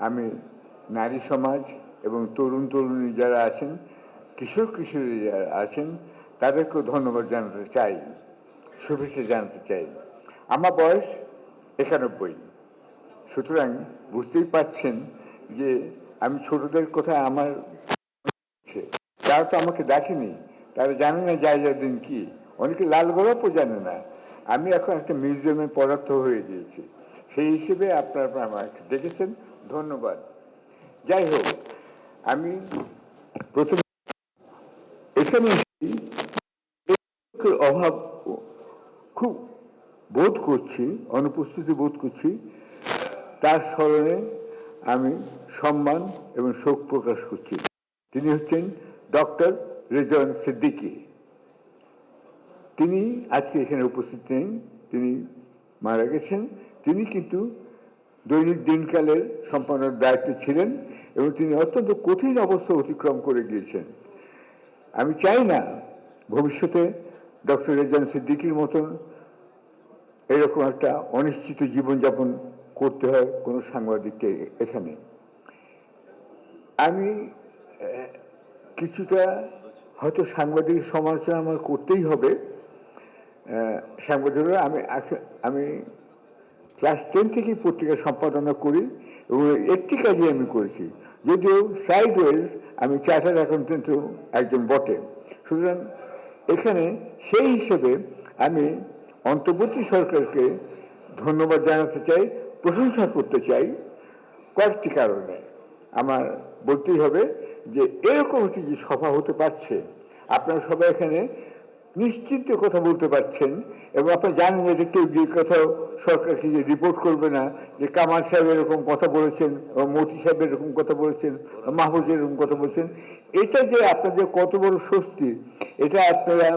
আমি নারী সমাজ এবং তরুণ তরুণী যারা আছেন, কিশোর কিশোরী যারা আছেন, তাদেরকেও ধন্যবাদ জানাতে চাই, শুভেচ্ছা জানাতে চাই। আমার বয়স 91, সুতরাং বুঝতেই পারছেন যে আমি ছোটদের কথা আমার, তারা তো আমাকে দেখেনি, তারা জানে না জায়জাদিন কি, অনেকে লাল গোলাপও জানে না। আমি এখন একটা মিউজিয়ামে পদার্থ হয়ে গিয়েছি, সেই হিসেবে আপনারা আমাকে দেখেছেন, ধন্যবাদ। যাই হোক, আমি প্রথমে এখানে অভাব খুব বোধ করছি, অনুপস্থিতি বোধ করছি, তার স্মরণে আমি সম্মান এবং শোক প্রকাশ করছি। তিনি হচ্ছেন ডক্টর রেজওয়ান সিদ্দিকী। তিনি আজকে এখানে উপস্থিত নেই, তিনি মারা গেছেন। তিনি কিন্তু দৈনিক দিনকালের সম্পাদনার দায়িত্বে ছিলেন এবং তিনি অত্যন্ত কঠিন অবস্থা অতিক্রম করে গিয়েছেন। আমি চাই না ভবিষ্যতে ডক্টর রেজওয়ান সিদ্দিকীর মতন এরকম একটা অনিশ্চিত জীবনযাপন করতে হয় কোনো সাংবাদিককে এখানে। আমি কিছুটা হয়তো সাংবাদিক সমালোচনা আমার করতেই হবে। সাংবাদিকরা আমি ক্লাস 10 থেকেই পত্রিকা সম্পাদনা করি এবং একটি কাজই আমি করেছি, যদিও সাইডওয়েজ আমি চার্টার্ড অ্যাকাউন্টেন্টও একজন বটে। সুতরাং এখানে সেই হিসেবে আমি অন্তর্বর্তী সরকারকে ধন্যবাদ জানাতে চাই, প্রশংসা করতে চাই কয়েকটি কারণে। আমার বলতেই হবে যে এরকম একটি যে সভা হতে পারছে, আপনারা সবাই এখানে নিশ্চিন্তে কথা বলতে পারছেন এবং আপনারা জানেন যে কেউ যে কোথাও সরকারকে যে রিপোর্ট করবে না যে কামাল সাহেব এরকম কথা বলেছেন, মতি সাহেব এরকম কথা বলেছেন, মাহফুজ এরকম কথা বলছেন। এটা যে আপনাদের কত বড় স্বস্তি, এটা আপনারা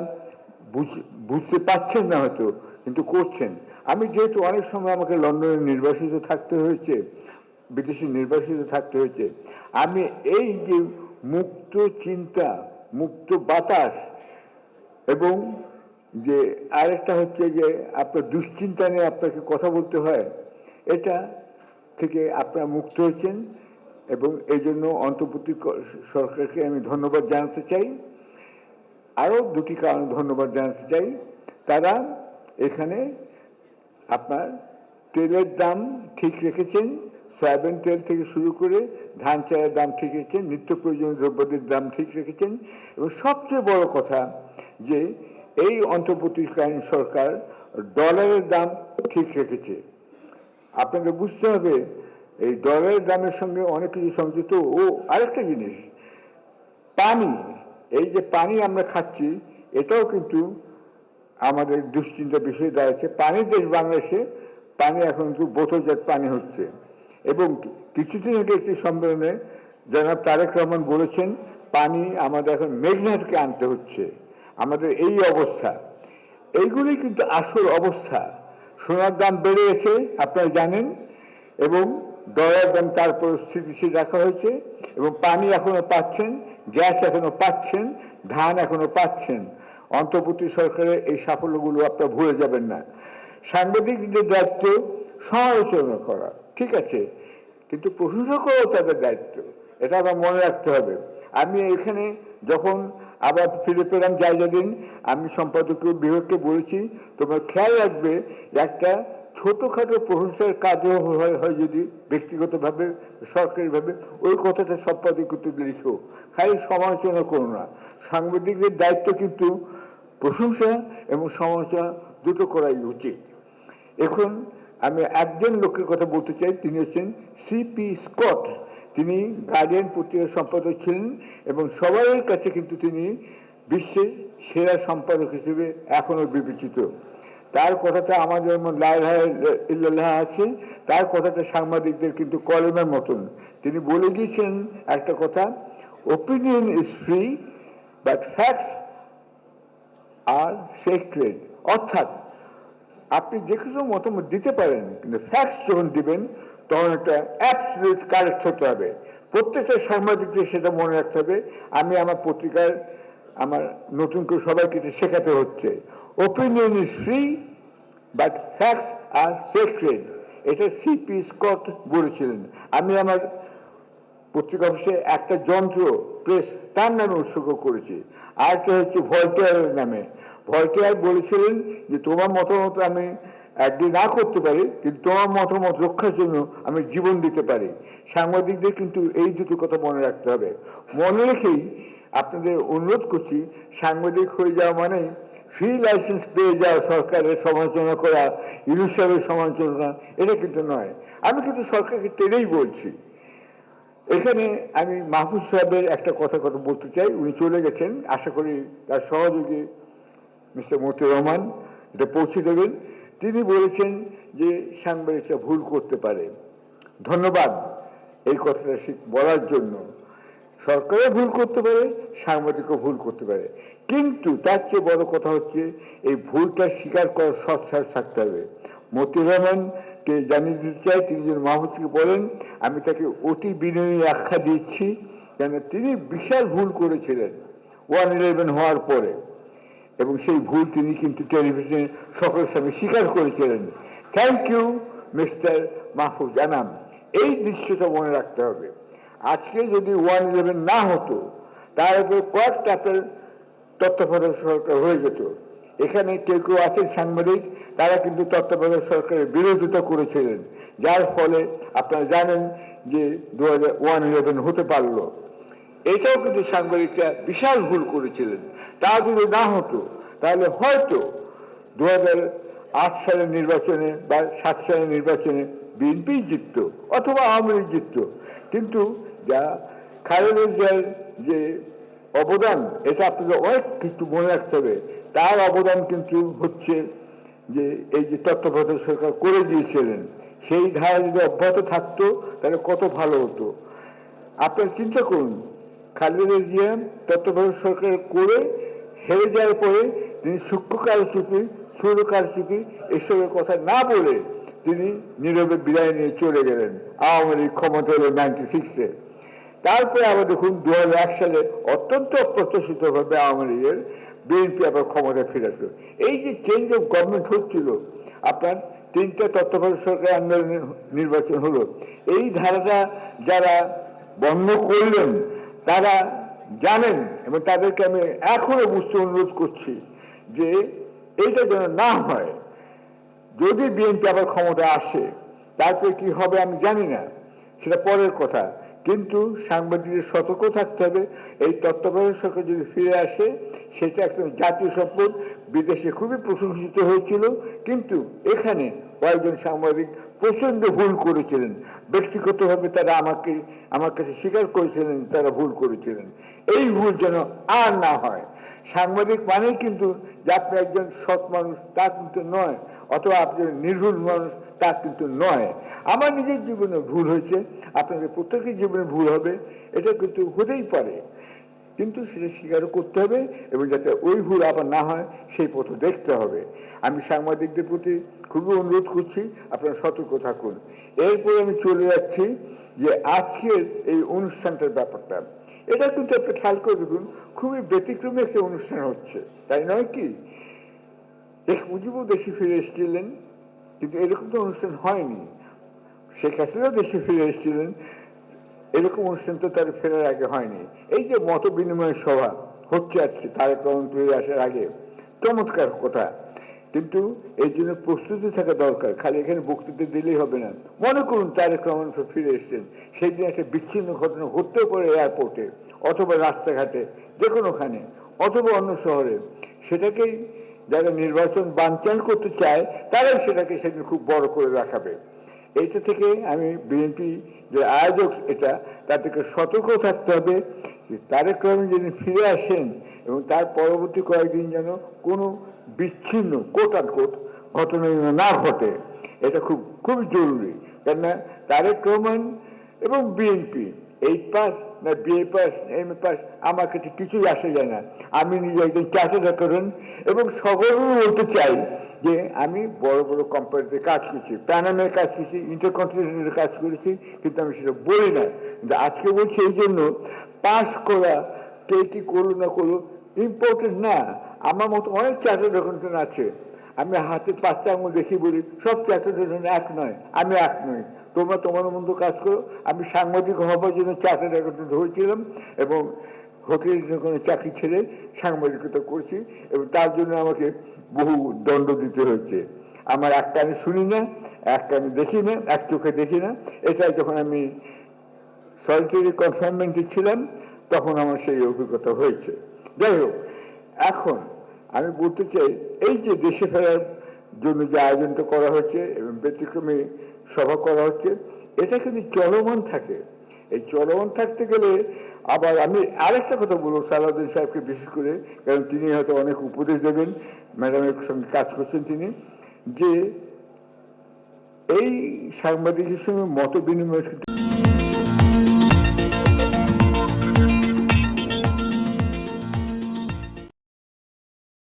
বুঝতে পারছেন না হয়তো, কিন্তু করছেন। আমি যেহেতু অনেক সময় আমাকে লন্ডনে নির্বাসিত থাকতে হয়েছে, বিদেশে নির্বাসিত থাকতে হয়েছে, আমি এই যে মুক্ত চিন্তা, মুক্ত বাতাস এবং যে আরেকটা হচ্ছে যে আপনার দুশ্চিন্তা নিয়ে আপনাকে কথা বলতে হয়, এটা থেকে আপনারা মুক্ত হয়েছেন এবং এই জন্য অন্তর্বর্তী সরকারকে আমি ধন্যবাদ জানাতে চাই। আরও দুটি কারণে ধন্যবাদ জানাতে চাই। তারা এখানে আপনার তেলের দাম ঠিক রেখেছেন, সয়াবিন তেল থেকে শুরু করে ধান চালের দাম ঠিক রেখেছেন, নিত্য প্রয়োজনীয় দ্রব্যদের দাম ঠিক রেখেছেন এবং সবচেয়ে বড় কথা যে এই অন্তর্বর্তীকালীন সরকার ডলারের দাম ঠিক রেখেছে। আপনাকে বুঝতে হবে এই ডলারের দামের সঙ্গে অনেক কিছু সংযুক্ত। ও আরেকটা জিনিস, পানি, এই যে পানি আমরা খাচ্ছি এটাও কিন্তু আমাদের দুশ্চিন্তার বিষয় দাঁড়াচ্ছে। পানির দেশ বাংলাদেশে, পানি এখন কিন্তু বোতলজাত পানি হচ্ছে এবং কিছুদিন আগে একটি সম্মেলনে জনাব তারেক রহমান বলেছেন পানি আমাদের এখন মেঘনা থেকে আনতে হচ্ছে। আমাদের এই অবস্থা, এইগুলি কিন্তু আসল অবস্থা। সোনার দাম বেড়ে গেছে আপনারা জানেন এবং ডলার দাম তারপর স্থিতিশীল রাখা হয়েছে এবং পানি এখনো পাচ্ছেন, গ্যাস এখনো পাচ্ছেন, ধান এখনো পাচ্ছেন। অন্তর্বর্তী সরকারের এই সাফল্যগুলো আপনারা ভুলে যাবেন না। সাংবাদিকদের দায়িত্ব সমালোচনা করা ঠিক আছে, কিন্তু প্রশংসা করাও তাদের দায়িত্ব, এটা আমার মনে রাখতে হবে। আমি এখানে যখন আবার ফিরে পেলাম জায়গাদিন, আমি সম্পাদকীয় বিভাগকে বলেছি তোমরা খেয়াল রাখবে একটা ছোটোখাটো প্রশংসার কাজও হয় যদি ব্যক্তিগতভাবে সরকারিভাবে, ওই কথাটা সম্পাদকীয়তে লিখো, খালি সমালোচনা করো না। সাংবাদিকদের দায়িত্ব কিন্তু প্রশংসা এবং সমালোচনা দুটো করাই উচিত। এখন আমি একজন লোকের কথা বলতে চাই, তিনি হচ্ছেন সিপি স্কট। তিনি গার্ডিয়ান পত্রিকার সম্পাদক ছিলেন এবং সবার কাছে কিন্তু তিনি বিশ্বের সেরা সম্পাদক হিসেবে এখনো বিবেচিত। তার কথাটা আমাদের যেমন লা ইলাহা ইল্লাল্লাহ আছে, তার কথাটা সাংবাদিকদের কিন্তু কলমের মতন। তিনি বলে গিয়েছেন একটা কথা, opinion is free but facts are sacred. অর্থাৎ আপনি যে কিছু মতামত দিতে পারেন, কিন্তু ফ্যাক্টস যখন দিবেন তখন একটা অ্যাবসলিউট কারেক্ট হতে হবে। প্রত্যেকটা সাংবাদিকদের সেটা মনে রাখতে হবে। আমি আমার পত্রিকার আমার নতুন করে সবাইকে শেখাতে হচ্ছে, opinion is free but facts are sacred. এটা সিপি স্কট বলেছিলেন। আমি আমার পত্রিকা অফিসে একটা যন্ত্র প্রেস তার নামে উৎসর্গ করেছি। আরেকটা হচ্ছে ভল্টেয়ারের নামে। ভল্টেয়ার বলেছিলেন যে তোমার মতামত আমি একদিন না করতে পারি, কিন্তু তোমার মতামত রক্ষার জন্য আমি জীবন দিতে পারি। সাংবাদিকদের কিন্তু এই দুটো কথা মনে রাখতে হবে। মনে রেখেই আপনাদের অনুরোধ করছি, সাংবাদিক হয়ে যাওয়া মানে ফ্রি লাইসেন্স পেয়ে যাওয়া, সরকারের সমালোচনা করা, ইউনুস সাহেবের সমালোচনা, এটা কিন্তু নয়। আমি কিন্তু সরকারকে টেনেই বলছি। এখানে আমি মাহফুজ সাহেবের একটা কথা বলতে চাই। উনি চলে গেছেন, আশা করি তার সহযোগী মিস্টার মতিউর রহমান এটা পৌঁছে দেবেন। তিনি বলেছেন যে সাংবাদিকরা ভুল করতে পারে। ধন্যবাদ এই কথাটা বলার জন্য। সরকারও ভুল করতে পারে, সাংবাদিকও ভুল করতে পারে, কিন্তু তার চেয়ে বড় কথা হচ্ছে এই ভুলটা স্বীকার করার সৎসাহস থাকতে হবে। মতিউর রহমানকে জানিয়ে দিতে চাই, তিনি যেন মাহফুজকে বলেন আমি তাকে অতি বিনয়ী আখ্যা দিচ্ছি, কেন তিনি বিশাল ভুল করেছিলেন 1/11 হওয়ার পরে, এবং সেই ভুল তিনি কিন্তু টেলিভিশনে সকলের সামনে স্বীকার করেছিলেন। Thank you mister Mahfuz Anam. এই দৃশ্যটা মনে রাখতে হবে। আজকে যদি 1/11 না হতো, তার উপর কয়েকটা তত্ত্বাবধায়ক সরকার হয়ে যেত। এখানে কেউ কেউ আছেন সাংবাদিক, তারা কিন্তু তত্ত্বাবধায়ক সরকারের বিরোধিতা করেছিলেন, যার ফলে আপনারা জানেন যে 1/11 হতে পারলো। এটাও কিন্তু সাংবাদিকরা বিশাল ভুল করেছিলেন। তা যদি না হতো তাহলে হয়তো 2008 সালের নির্বাচনে বা 7 সালের নির্বাচনে বিএনপি জিতত অথবা আওয়ামী লীগ জিতত। কিন্তু যা খালেদা জিয়ার যে অবদান, এটা আপনাদের অনেক কিছু মনে রাখতে হবে। তার অবদান কিন্তু হচ্ছে যে এই যে তত্ত্বাবধায়ক সরকার করে দিয়েছিলেন, সেই ধারা যদি অব্যাহত থাকতো তাহলে কত ভালো হতো। আপনারা চিন্তা করুন, খালেদা জিয়া তত্ত্বাবধায়ক সরকার করে হেরে যাওয়ার পরে তিনি সূক্ষ্ম কারচুপি, স্থূল কারচুপি এসবের কথা না বলে তিনি নীরবে বিদায় নিয়ে চলে গেলেন। আওয়ামী লীগ ক্ষমতা এলো 96-এ। তারপরে আবার দেখুন 2001 সালে অত্যন্ত অপ্রত্যাশিতভাবে আওয়ামী লীগের বিএনপি আবার ক্ষমতা ফিরে আসলো। এই যে চেঞ্জ অফ গভর্নমেন্ট হচ্ছিল, আপনার 3টা তত্ত্বাবধায়ক সরকার আন্দোলনের নির্বাচন হলো, এই ধারাটা যারা বন্ধ করলেন তারা জানেন, এবং তাদেরকে আমি এখনো বুঝতে অনুরোধ করছি যে এইটা যেন না হয়। যদি বিএনপি আবার ক্ষমতা আসে তারপরে কি হবে আমি জানি না, সেটা পরের কথা, কিন্তু সাংবাদিকদের সতর্ক থাকতে হবে। এই তত্ত্বাবধায়ক সরকার যদি ফিরে আসে, সেটা একটা জাতীয় সম্পদ, বিদেশে খুবই প্রশংসিত হয়েছিল, কিন্তু এখানে কয়েকজন সাংবাদিক প্রচন্ড ভুল করেছিলেন। ব্যক্তিগতভাবে তারা আমার কাছে স্বীকার করেছিলেন তারা ভুল করেছিলেন। এই ভুল যেন আর না হয়। সাংবাদিক মানেই কিন্তু যে আপনি একজন সৎ মানুষ তা কিন্তু নয়, অথবা আপনি নির্ভুল মানুষ তা কিন্তু নয়। আমার নিজের জীবনে ভুল হয়েছে, আপনাদের প্রত্যেকের জীবনে ভুল হবে, এটা কিন্তু হতেই পারে, কিন্তু সেটা স্বীকারও করতে হবে, এবং যাতে ওই ভুল আবার না হয় সেই পথ দেখতে হবে। আমি সাংবাদিকদের প্রতি খুবই অনুরোধ করছি, আপনারা সতর্ক থাকুন। এরপরে আমি চলে যাচ্ছি যে আজকের এই অনুষ্ঠানটার ব্যাপারটা, এটা কিন্তু আপনি খেয়াল করে দেখুন, খুবই ব্যতিক্রমী একটা অনুষ্ঠান হচ্ছে, তাই নয় কি? শেখ মুজিবও দেশে ফিরে এসেছিলেন, কিন্তু এরকম তো অনুষ্ঠান হয়নি। শেখ হাসিনাও দেশে ফিরে এসেছিলেন, এরকম অনুষ্ঠান তো তার ফেরার আগে হয়নি। এই যে মত বিনিময় সভা হচ্ছে আজকে তারেক রহমান ফিরে আসার আগে, চমৎকার কথা, কিন্তু এই জন্য প্রস্তুতি থাকা দরকার। খালি এখানে বক্তৃতা দিলেই হবে না। মনে করুন তারেক রহমান ফিরে এসছেন, সেই দিন একটা বিচ্ছিন্ন ঘটনা ঘটতেও পারে এয়ারপোর্টে, অথবা রাস্তাঘাটে, যে কোনোখানে, অথবা অন্য শহরে। সেটাকেই যারা নির্বাচন বানচাল করতে চায় তারাই সেটাকে সেদিন খুব বড় করে দেখাবে। এইটা থেকে আমি বিএনপি যে আয়োজক, এটা তাদেরকে সতর্ক থাকতে হবে যে তারেক রহমান যেদিন ফিরে আসেন এবং তার পরবর্তী কয়েকদিন যেন কোনো বিচ্ছিন্ন কোট আনকোট ঘটনা যেন না ঘটে। এটা খুবই জরুরি। কেননা তারেক রহমান এবং বিএনপি 8 পাস না BA pass M A pass আমার কাছে কিছুই আসে যায় না। আমি নিজে একজন চার্টার্ড অ্যাকাউন্ট্যান্ট, এবং সকলেও বলতে চাই যে আমি বড় বড় কোম্পানিতে কাজ করছি, প্যানামের কাজ করছি, ইন্টারকন্টিনেন্টালের কাজ করেছি, কিন্তু আমি সেটা বলি না। কিন্তু আজকে বলছি এই জন্য, পাস করা কে কি করলো না করলো ইম্পর্টেন্ট না। আমার মতো অনেক চার্টার্ড অ্যাকাউন্ট্যান্ট আছে, আমি হাতে 5টা আঙুল দেখি বলি সব চার্টার্ড এক নয়, আমি এক নই, তোমরা তোমার মতো কাজ করো। আমি সাংবাদিক হবার জন্য চার্টার্ড অ্যাকাউন্টেন্ট হয়েছিলাম এবং হোটেলের কোনো চাকরি ছেড়ে সাংবাদিকতা করছি এবং তার জন্য আমাকে বহু দণ্ড দিতে হয়েছে। আমার এক কানে শুনি না, এক কানে দেখি না, এক চোখে দেখি না। এটাই যখন আমি সলিটারি কনফাইনমেন্টে ছিলাম তখন আমার সেই অভিজ্ঞতা হয়েছে। যাই হোক, এখন আমি বলতে চাই এই যে দেশে ফেরার জন্য যে আয়োজনটা করা হচ্ছে এবং ব্যতিক্রমী সভা করা হচ্ছে, এটা কিন্তু চলমান থাকে। এই চলমান থাকতে গেলে আবার আমি আরেকটা কথা বলবো সালাউদ্দিন সাহেবকে বিশেষ করে, কারণ তিনি হয়তো অনেক উপদেশ দেবেন, ম্যাডামের সঙ্গে কাজ করছেন তিনি, যে এই সাংবাদিকের সঙ্গে মত বিনিময়